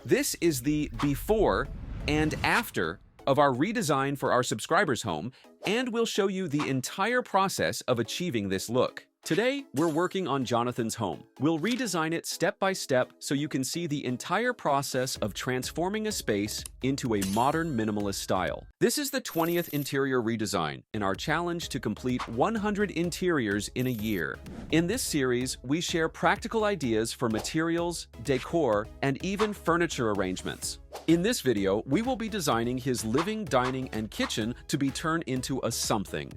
This is the before and after of our redesign for our subscribers' home, and we'll show you the entire process of achieving this look. Today, we're working on Jonathan's home. We'll redesign it step by step so you can see the entire process of transforming a space into a modern minimalist style. This is the 20th interior redesign in our challenge to complete 100 interiors in a year. In this series, we share practical ideas for materials, decor, and even furniture arrangements. In this video, we will be designing his living, dining, and kitchen to be turned into a something.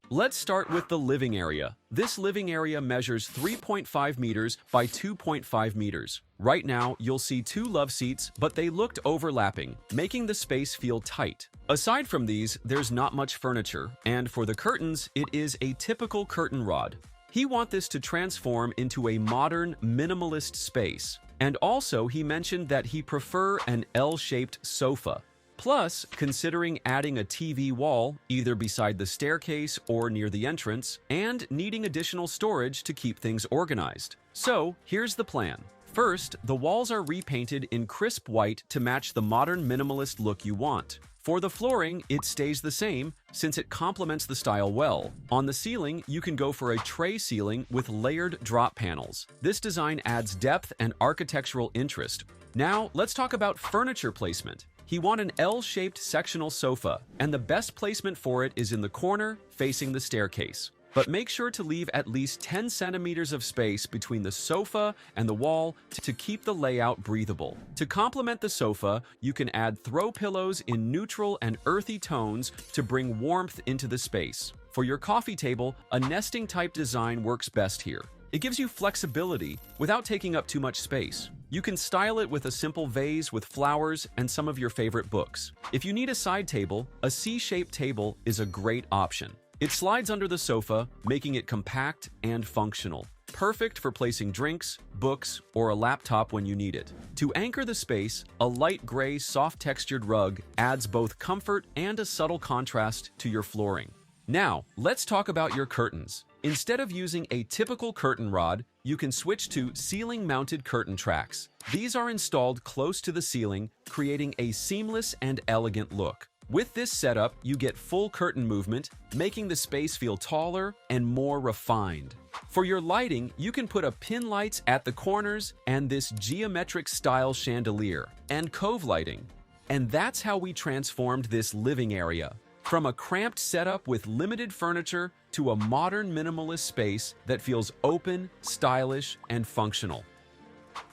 Let's start with the living area. This living area measures 3.5 meters by 2.5 meters. Right now, you'll see two love seats, but they looked overlapping, making the space feel tight. Aside from these, there's not much furniture, and for the curtains, it is a typical curtain rod. He wants this to transform into a modern, minimalist space. And also, he mentioned that he prefer an L-shaped sofa. Plus, considering adding a TV wall, either beside the staircase or near the entrance, and needing additional storage to keep things organized. So, here's the plan. First, the walls are repainted in crisp white to match the modern minimalist look you want. For the flooring, it stays the same since it complements the style well. On the ceiling, you can go for a tray ceiling with layered drop panels. This design adds depth and architectural interest. Now, let's talk about furniture placement. He wants an L-shaped sectional sofa, and the best placement for it is in the corner facing the staircase. But make sure to leave at least 10 centimeters of space between the sofa and the wall to keep the layout breathable. To complement the sofa, you can add throw pillows in neutral and earthy tones to bring warmth into the space. For your coffee table, a nesting type design works best here. It gives you flexibility without taking up too much space. You can style it with a simple vase with flowers and some of your favorite books. If you need a side table, a C-shaped table is a great option. It slides under the sofa, making it compact and functional. Perfect for placing drinks, books, or a laptop when you need it. To anchor the space, a light gray, soft-textured rug adds both comfort and a subtle contrast to your flooring. Now, let's talk about your curtains. Instead of using a typical curtain rod, you can switch to ceiling-mounted curtain tracks. These are installed close to the ceiling, creating a seamless and elegant look. With this setup, you get full curtain movement, making the space feel taller and more refined. For your lighting, you can put a pin lights at the corners and this geometric-style chandelier and cove lighting. And that's how we transformed this living area. From a cramped setup with limited furniture to a modern minimalist space that feels open, stylish, and functional.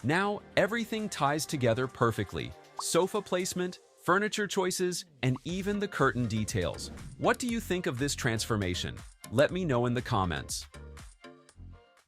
Now, everything ties together perfectly. Sofa placement, furniture choices, and even the curtain details. What do you think of this transformation? Let me know in the comments.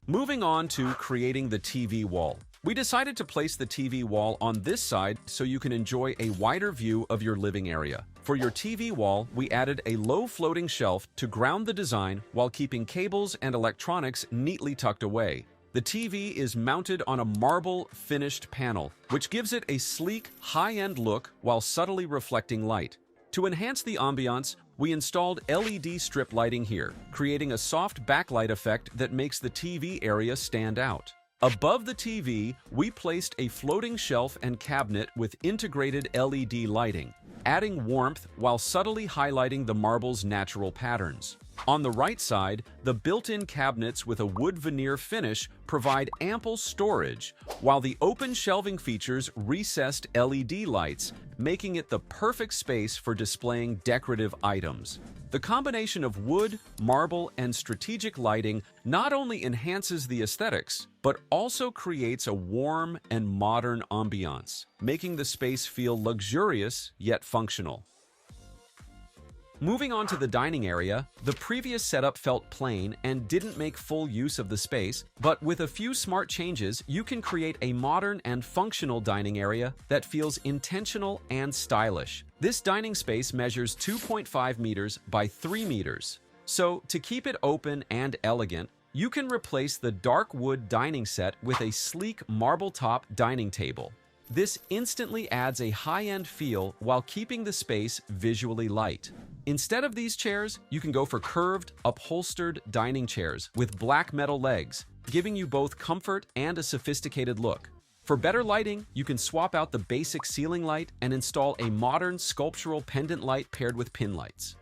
Moving on to creating the TV wall. We decided to place the TV wall on this side so you can enjoy a wider view of your living area. For your TV wall, we added a low floating shelf to ground the design while keeping cables and electronics neatly tucked away. The TV is mounted on a marble finished panel, which gives it a sleek, high-end look while subtly reflecting light. To enhance the ambiance, we installed LED strip lighting here, creating a soft backlight effect that makes the TV area stand out. Above the TV, we placed a floating shelf and cabinet with integrated LED lighting, adding warmth while subtly highlighting the marble's natural patterns. On the right side, the built-in cabinets with a wood veneer finish provide ample storage, while the open shelving features recessed LED lights, making it the perfect space for displaying decorative items. The combination of wood, marble, and strategic lighting not only enhances the aesthetics, but also creates a warm and modern ambiance, making the space feel luxurious yet functional. Moving on to the dining area, the previous setup felt plain and didn't make full use of the space, but with a few smart changes, you can create a modern and functional dining area that feels intentional and stylish. This dining space measures 2.5 meters by 3 meters. So, to keep it open and elegant, you can replace the dark wood dining set with a sleek marble-top dining table. This instantly adds a high-end feel while keeping the space visually light. Instead of these chairs, you can go for curved, upholstered dining chairs with black metal legs, giving you both comfort and a sophisticated look. For better lighting, you can swap out the basic ceiling light and install a modern sculptural pendant light paired with pin lights.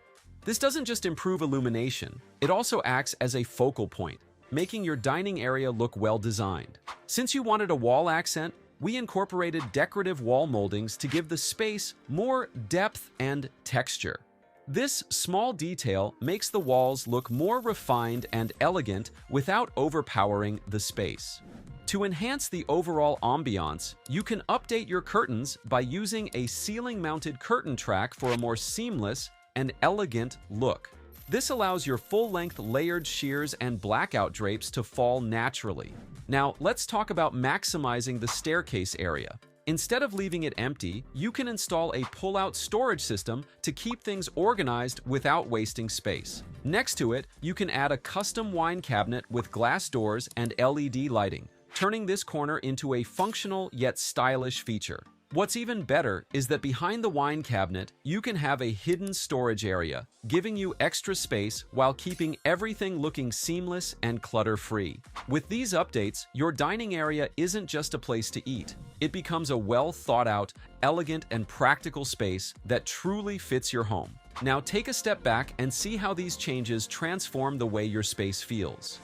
This doesn't just improve illumination, it also acts as a focal point, making your dining area look well designed. Since you wanted a wall accent, we incorporated decorative wall moldings to give the space more depth and texture. This small detail makes the walls look more refined and elegant without overpowering the space. To enhance the overall ambiance, you can update your curtains by using a ceiling-mounted curtain track for a more seamless and elegant look. This allows your full-length layered sheers and blackout drapes to fall naturally. Now, let's talk about maximizing the staircase area. Instead of leaving it empty, you can install a pull-out storage system to keep things organized without wasting space. Next to it, you can add a custom wine cabinet with glass doors and LED lighting, turning this corner into a functional yet stylish feature. What's even better is that behind the wine cabinet, you can have a hidden storage area, giving you extra space while keeping everything looking seamless and clutter-free. With these updates, your dining area isn't just a place to eat. It becomes a well-thought-out, elegant, and practical space that truly fits your home. Now take a step back and see how these changes transform the way your space feels.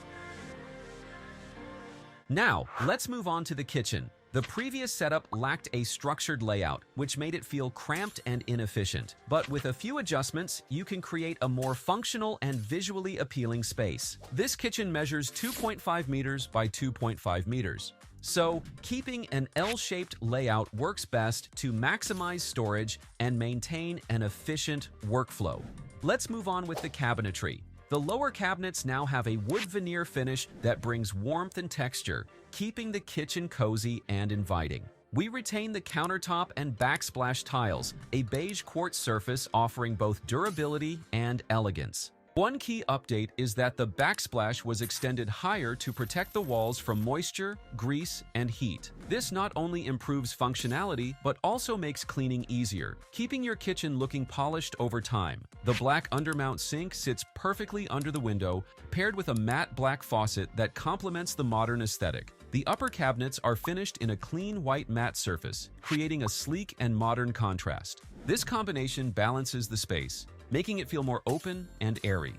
Now, let's move on to the kitchen. The previous setup lacked a structured layout, which made it feel cramped and inefficient. But with a few adjustments, you can create a more functional and visually appealing space. This kitchen measures 2.5 meters by 2.5 meters. So, keeping an L-shaped layout works best to maximize storage and maintain an efficient workflow. Let's move on with the cabinetry. The lower cabinets now have a wood veneer finish that brings warmth and texture, keeping the kitchen cozy and inviting. We retain the countertop and backsplash tiles, a beige quartz surface offering both durability and elegance. One key update is that the backsplash was extended higher to protect the walls from moisture, grease, and heat. This not only improves functionality, but also makes cleaning easier, keeping your kitchen looking polished over time. The black undermount sink sits perfectly under the window, paired with a matte black faucet that complements the modern aesthetic. The upper cabinets are finished in a clean white matte surface, creating a sleek and modern contrast. This combination balances the space, making it feel more open and airy.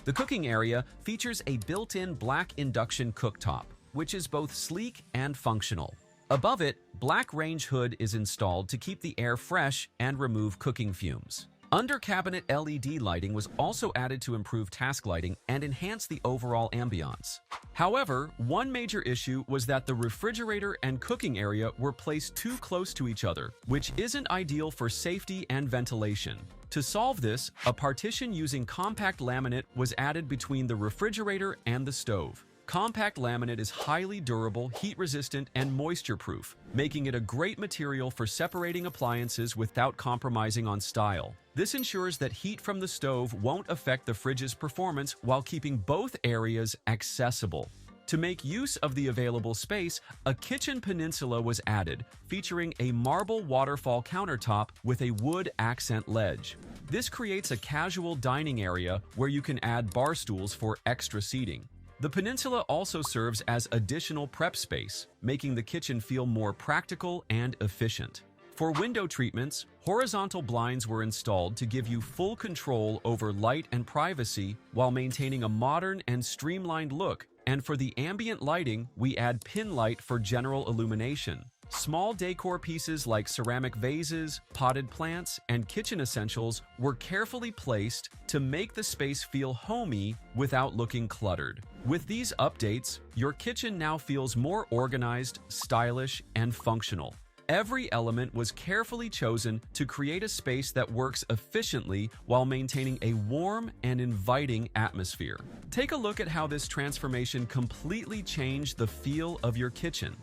The cooking area features a built-in black induction cooktop, which is both sleek and functional. Above it, black range hood is installed to keep the air fresh and remove cooking fumes. Under-cabinet LED lighting was also added to improve task lighting and enhance the overall ambiance. However, one major issue was that the refrigerator and cooking area were placed too close to each other, which isn't ideal for safety and ventilation. To solve this, a partition using compact laminate was added between the refrigerator and the stove. Compact laminate is highly durable, heat-resistant, and moisture-proof, making it a great material for separating appliances without compromising on style. This ensures that heat from the stove won't affect the fridge's performance while keeping both areas accessible. To make use of the available space, a kitchen peninsula was added, featuring a marble waterfall countertop with a wood accent ledge. This creates a casual dining area where you can add bar stools for extra seating. The peninsula also serves as additional prep space, making the kitchen feel more practical and efficient. For window treatments, horizontal blinds were installed to give you full control over light and privacy while maintaining a modern and streamlined look. And for the ambient lighting, we add pin light for general illumination. Small decor pieces like ceramic vases, potted plants, and kitchen essentials were carefully placed to make the space feel homey without looking cluttered. With these updates, your kitchen now feels more organized, stylish, and functional. Every element was carefully chosen to create a space that works efficiently while maintaining a warm and inviting atmosphere. Take a look at how this transformation completely changed the feel of your kitchen.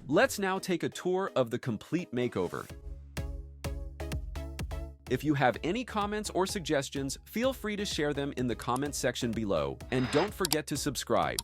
Let's now take a tour of the complete makeover. If you have any comments or suggestions, feel free to share them in the comments section below, and don't forget to subscribe.